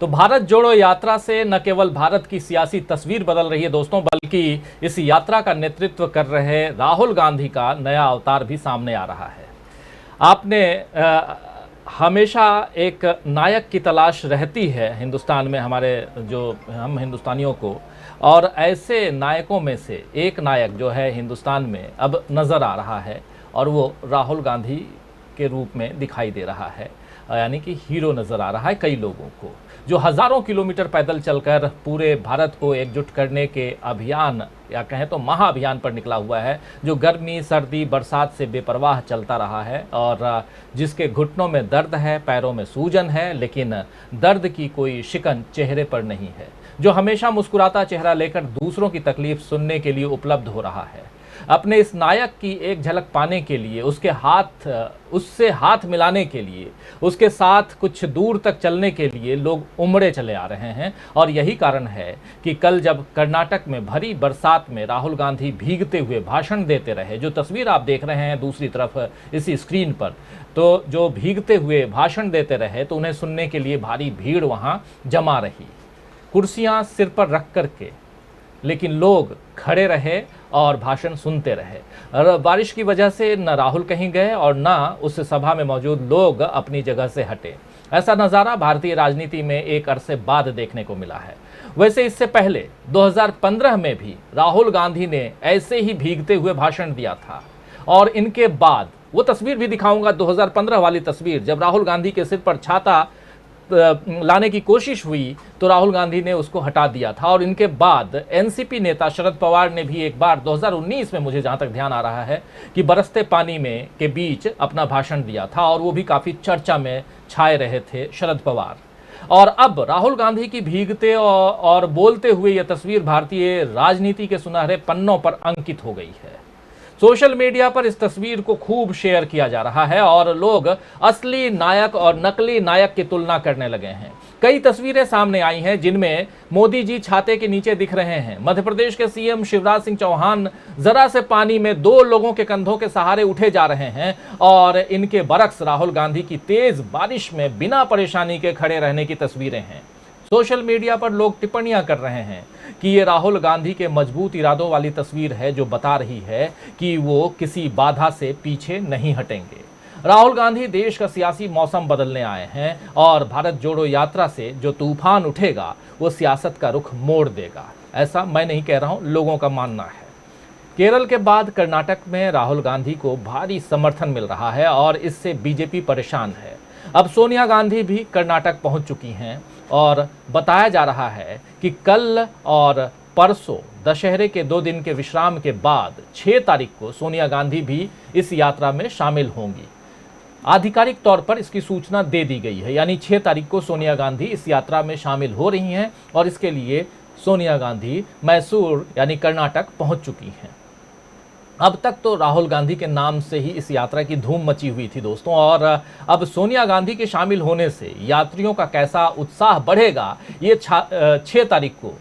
तो भारत जोड़ो यात्रा से न केवल भारत की सियासी तस्वीर बदल रही है दोस्तों, बल्कि इस यात्रा का नेतृत्व कर रहे राहुल गांधी का नया अवतार भी सामने आ रहा है। आपने हमेशा एक नायक की तलाश रहती है हिंदुस्तान में, हमारे जो हम हिंदुस्तानियों को, और ऐसे नायकों में से एक नायक जो है हिंदुस्तान में अब नज़र आ रहा है और वो राहुल गांधी के रूप में दिखाई दे रहा है, यानी कि हीरो नज़र आ रहा है कई लोगों को, जो हज़ारों किलोमीटर पैदल चलकर पूरे भारत को एकजुट करने के अभियान या कहें तो महाअभियान पर निकला हुआ है, जो गर्मी सर्दी बरसात से बेपरवाह चलता रहा है और जिसके घुटनों में दर्द है, पैरों में सूजन है, लेकिन दर्द की कोई शिकन चेहरे पर नहीं है, जो हमेशा मुस्कुराता चेहरा लेकर दूसरों की तकलीफ सुनने के लिए उपलब्ध हो रहा है। अपने इस नायक की एक झलक पाने के लिए, उससे हाथ मिलाने के लिए, उसके साथ कुछ दूर तक चलने के लिए लोग उमड़े चले आ रहे हैं। और यही कारण है कि कल जब कर्नाटक में भरी बरसात में राहुल गांधी भीगते हुए भाषण देते रहे, जो तस्वीर आप देख रहे हैं दूसरी तरफ इसी स्क्रीन पर, तो जो भीगते हुए भाषण देते रहे तो उन्हें सुनने के लिए भारी भीड़ वहाँ जमा रही, कुर्सियाँ सिर पर रख करके, लेकिन लोग खड़े रहे और भाषण सुनते रहे। और बारिश की वजह से न राहुल कहीं गए और न उस सभा में मौजूद लोग अपनी जगह से हटे। ऐसा नज़ारा भारतीय राजनीति में एक अरसे बाद देखने को मिला है। वैसे इससे पहले 2015 में भी राहुल गांधी ने ऐसे ही भीगते हुए भाषण दिया था, और इनके बाद वो तस्वीर भी दिखाऊंगा, 2015 वाली तस्वीर, जब राहुल गांधी के सिर पर छाता लाने की कोशिश हुई तो राहुल गांधी ने उसको हटा दिया था। और इनके बाद एनसीपी नेता शरद पवार ने भी एक बार 2019 में, मुझे जहां तक ध्यान आ रहा है, कि बरसते पानी में के बीच अपना भाषण दिया था, और वो भी काफ़ी चर्चा में छाए रहे थे शरद पवार। और अब राहुल गांधी की भीगते और बोलते हुए यह तस्वीर भारतीय राजनीति के सुनहरे पन्नों पर अंकित हो गई है। सोशल मीडिया पर इस तस्वीर को खूब शेयर किया जा रहा है और लोग असली नायक और नकली नायक की तुलना करने लगे हैं। कई तस्वीरें सामने आई हैं जिनमें मोदी जी छाते के नीचे दिख रहे हैं, मध्य प्रदेश के सीएम शिवराज सिंह चौहान जरा से पानी में 2 लोगों के कंधों के सहारे उठे जा रहे हैं, और इनके बरक्स राहुल गांधी की तेज बारिश में बिना परेशानी के खड़े रहने की तस्वीरें हैं। सोशल मीडिया पर लोग टिप्पणियां कर रहे हैं कि ये राहुल गांधी के मजबूत इरादों वाली तस्वीर है, जो बता रही है कि वो किसी बाधा से पीछे नहीं हटेंगे। राहुल गांधी देश का सियासी मौसम बदलने आए हैं, और भारत जोड़ो यात्रा से जो तूफान उठेगा वो सियासत का रुख मोड़ देगा। ऐसा मैं नहीं कह रहा हूं, लोगों का मानना है। केरल के बाद कर्नाटक में राहुल गांधी को भारी समर्थन मिल रहा है और इससे बीजेपी परेशान है। अब सोनिया गांधी भी कर्नाटक पहुंच चुकी हैं, और बताया जा रहा है कि कल और परसों दशहरे के 2 दिन के विश्राम के बाद 6 तारीख को सोनिया गांधी भी इस यात्रा में शामिल होंगी। आधिकारिक तौर पर इसकी सूचना दे दी गई है, यानी 6 तारीख को सोनिया गांधी इस यात्रा में शामिल हो रही हैं, और इसके लिए सोनिया गांधी मैसूर यानी कर्नाटक पहुंच चुकी हैं। अब तक तो राहुल गांधी के नाम से ही इस यात्रा की धूम मची हुई थी दोस्तों, और अब सोनिया गांधी के शामिल होने से यात्रियों का कैसा उत्साह बढ़ेगा ये 6 तारीख को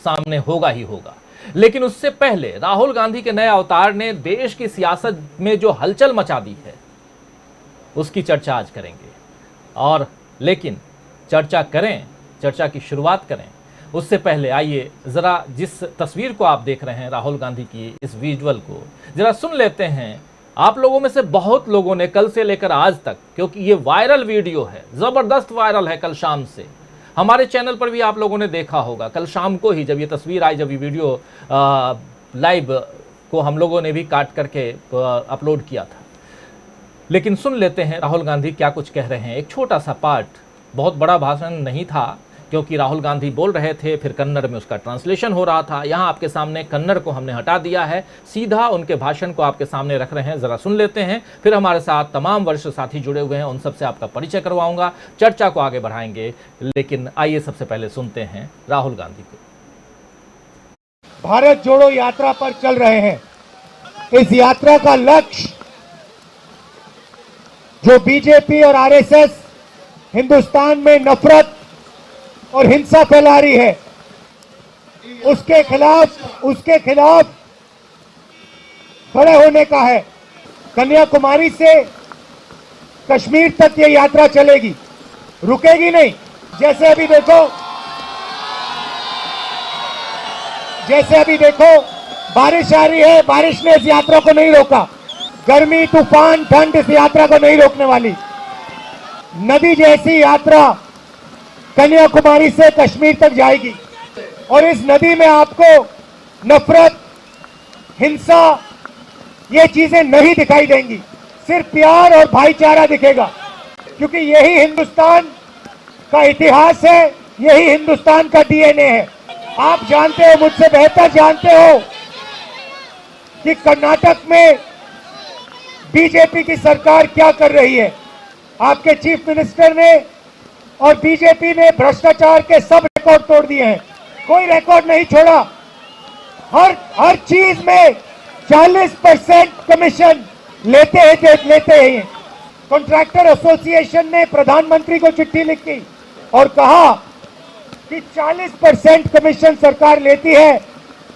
सामने होगा ही होगा। लेकिन उससे पहले राहुल गांधी के नए अवतार ने देश की सियासत में जो हलचल मचा दी है उसकी चर्चा आज करेंगे। और लेकिन चर्चा की शुरुआत करें उससे पहले आइए जरा जिस तस्वीर को आप देख रहे हैं राहुल गांधी की, इस विजुअल को जरा सुन लेते हैं। आप लोगों में से बहुत लोगों ने कल से लेकर आज तक, क्योंकि ये वायरल वीडियो है, जबरदस्त वायरल है, कल शाम से हमारे चैनल पर भी आप लोगों ने देखा होगा। कल शाम को ही जब ये तस्वीर आई, जब ये वीडियो लाइव को हम लोगों ने भी काट करके अपलोड किया था। लेकिन सुन लेते हैं राहुल गांधी क्या कुछ कह रहे हैं। एक छोटा सा पार्ट, बहुत बड़ा भाषण नहीं था, क्योंकि राहुल गांधी बोल रहे थे, फिर कन्नड़ में उसका ट्रांसलेशन हो रहा था। यहाँ आपके सामने कन्नड़ को हमने हटा दिया है, सीधा उनके भाषण को आपके सामने रख रहे हैं। ज़रा सुन लेते हैं, फिर हमारे साथ तमाम वरिष्ठ साथी जुड़े हुए हैं, उन सबसे आपका परिचय करवाऊंगा, चर्चा को आगे बढ़ाएंगे। लेकिन आइए सबसे पहले सुनते हैं राहुल गांधी को। भारत जोड़ो यात्रा पर चल रहे हैं। इस यात्रा का लक्ष्य जो बीजेपी और आरएसएस हिंदुस्तान में नफरत और हिंसा फैला रही है, उसके खिलाफ खड़े होने का है। कन्याकुमारी से कश्मीर तक ये यात्रा चलेगी, रुकेगी नहीं। जैसे अभी देखो बारिश आ रही है, बारिश ने इस यात्रा को नहीं रोका। गर्मी, तूफान, ठंड इस यात्रा को नहीं रोकने वाली। नदी जैसी यात्रा कन्याकुमारी से कश्मीर तक जाएगी और इस नदी में आपको नफरत, हिंसा, ये चीजें नहीं दिखाई देंगी। सिर्फ प्यार और भाईचारा दिखेगा, क्योंकि यही हिंदुस्तान का इतिहास है, यही हिंदुस्तान का डीएनए है। आप जानते हो, मुझसे बेहतर जानते हो कि कर्नाटक में बीजेपी की सरकार क्या कर रही है। आपके चीफ मिनिस्टर ने और बीजेपी ने भ्रष्टाचार के सब रिकॉर्ड तोड़ दिए हैं, कोई रिकॉर्ड नहीं छोड़ा। हर चीज में 40% कमीशन लेते हैं। कॉन्ट्रैक्टर एसोसिएशन ने प्रधानमंत्री को चिट्ठी लिखी और कहा कि 40% कमीशन सरकार लेती है,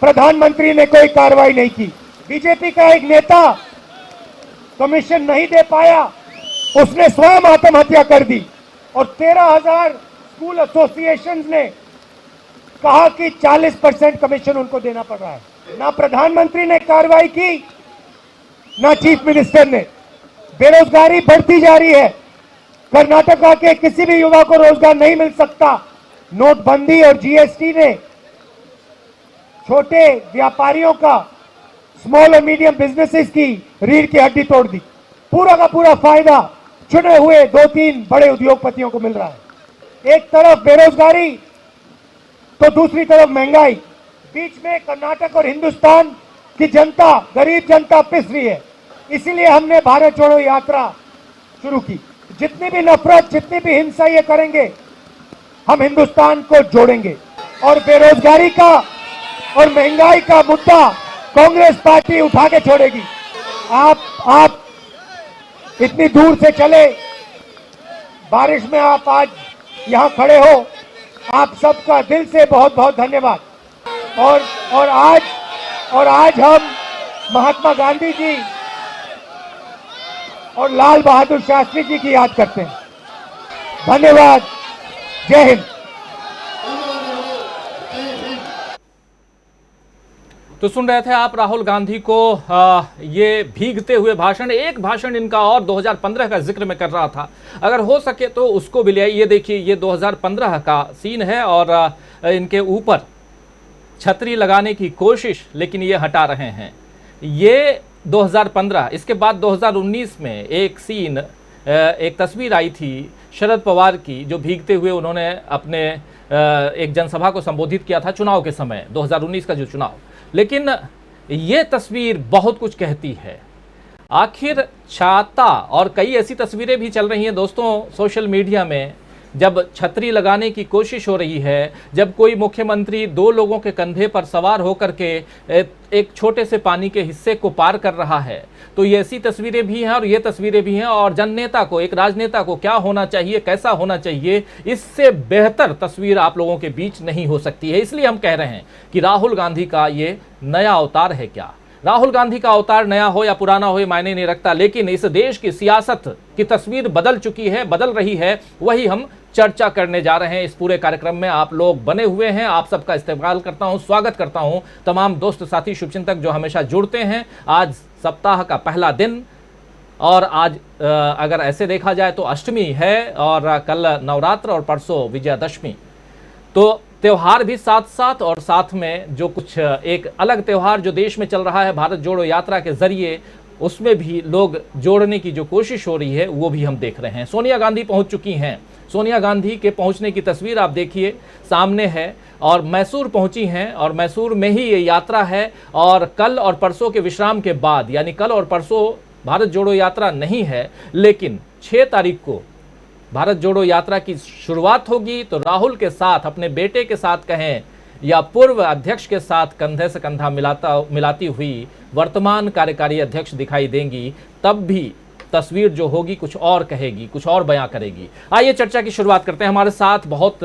प्रधानमंत्री ने कोई कार्रवाई नहीं की। बीजेपी का एक नेता कमीशन नहीं दे पाया, उसने स्वयं आत्महत्या कर दी और 13,000 स्कूल एसोसिएशन ने कहा कि 40% कमीशन उनको देना पड़ रहा है। ना प्रधानमंत्री ने कार्रवाई की, ना चीफ मिनिस्टर ने। बेरोजगारी बढ़ती जा रही है, कर्नाटका के किसी भी युवा को रोजगार नहीं मिल सकता। नोटबंदी और जीएसटी ने छोटे व्यापारियों का, स्मॉल और मीडियम बिजनेसेस की रीढ़ की हड्डी तोड़ दी। पूरा का पूरा फायदा चुने हुए 2-3 बड़े उद्योगपतियों को मिल रहा है। एक तरफ बेरोजगारी तो दूसरी तरफ महंगाई, बीच में कर्नाटक और हिंदुस्तान की जनता, गरीब जनता पिस रही है। इसीलिए हमने भारत जोड़ो यात्रा शुरू की। जितनी भी नफरत, जितनी भी हिंसा ये करेंगे, हम हिंदुस्तान को जोड़ेंगे। और बेरोजगारी का और महंगाई का मुद्दा कांग्रेस पार्टी उठा के छोड़ेगी। आप इतनी दूर से चले, बारिश में आप आज यहां खड़े हो, आप सबका दिल से बहुत बहुत धन्यवाद। और आज हम महात्मा गांधी जी और लाल बहादुर शास्त्री जी की याद करते हैं। धन्यवाद। जय हिंद। तो सुन रहे थे आप राहुल गांधी को ये भीगते हुए भाषण। एक भाषण इनका और 2015 का जिक्र मैं कर रहा था, अगर हो सके तो उसको भी ले आइए। ये देखिए, ये 2015 का सीन है और इनके ऊपर छतरी लगाने की कोशिश, लेकिन ये हटा रहे हैं। ये 2015। इसके बाद 2019 में एक सीन, एक तस्वीर आई थी शरद पवार की, जो भीगते हुए उन्होंने अपने एक जनसभा को संबोधित किया था चुनाव के समय, 2019 का जो चुनाव। लेकिन ये तस्वीर बहुत कुछ कहती है। आखिर छाता और कई ऐसी तस्वीरें भी चल रही हैं दोस्तों सोशल मीडिया में, जब छतरी लगाने की कोशिश हो रही है, जब कोई मुख्यमंत्री 2 लोगों के कंधे पर सवार होकर के एक छोटे से पानी के हिस्से को पार कर रहा है, तो ये ऐसी तस्वीरें भी हैं और ये तस्वीरें भी हैं। और जननेता को, एक राजनेता को क्या होना चाहिए, कैसा होना चाहिए, इससे बेहतर तस्वीर आप लोगों के बीच नहीं हो सकती है। इसलिए हम कह रहे हैं कि राहुल गांधी का ये नया अवतार है क्या। राहुल गांधी का अवतार नया हो या पुराना हो ये मायने नहीं रखता, लेकिन इस देश की सियासत की तस्वीर बदल चुकी है, बदल रही है, वही हम चर्चा करने जा रहे हैं। इस पूरे कार्यक्रम में आप लोग बने हुए हैं, आप सबका इस्तेमाल करता हूं, स्वागत करता हूं। तमाम दोस्त साथी शुभचिंतक जो हमेशा जुड़ते हैं। आज सप्ताह का पहला दिन और आज अगर ऐसे देखा जाए तो अष्टमी है और कल नवरात्र और परसों विजयादशमी। तो त्यौहार भी साथ साथ, और साथ में जो कुछ एक अलग त्यौहार जो देश में चल रहा है भारत जोड़ो यात्रा के जरिए, उसमें भी लोग जोड़ने की जो कोशिश हो रही है वो भी हम देख रहे हैं। सोनिया गांधी पहुंच चुकी हैं। सोनिया गांधी के पहुंचने की तस्वीर आप देखिए सामने है और मैसूर पहुंची हैं और मैसूर में ही ये यात्रा है। और कल और परसों के विश्राम के बाद, यानी कल और परसों भारत जोड़ो यात्रा नहीं है, लेकिन 6 तारीख को भारत जोड़ो यात्रा की शुरुआत होगी। तो राहुल के साथ, अपने बेटे के साथ कहें या पूर्व अध्यक्ष के साथ कंधे से कंधा मिलाती हुई वर्तमान कार्यकारी अध्यक्ष दिखाई देंगी। तब भी तस्वीर जो होगी कुछ और कहेगी, कुछ और बयां करेगी। आइए चर्चा की शुरुआत करते हैं। हमारे साथ बहुत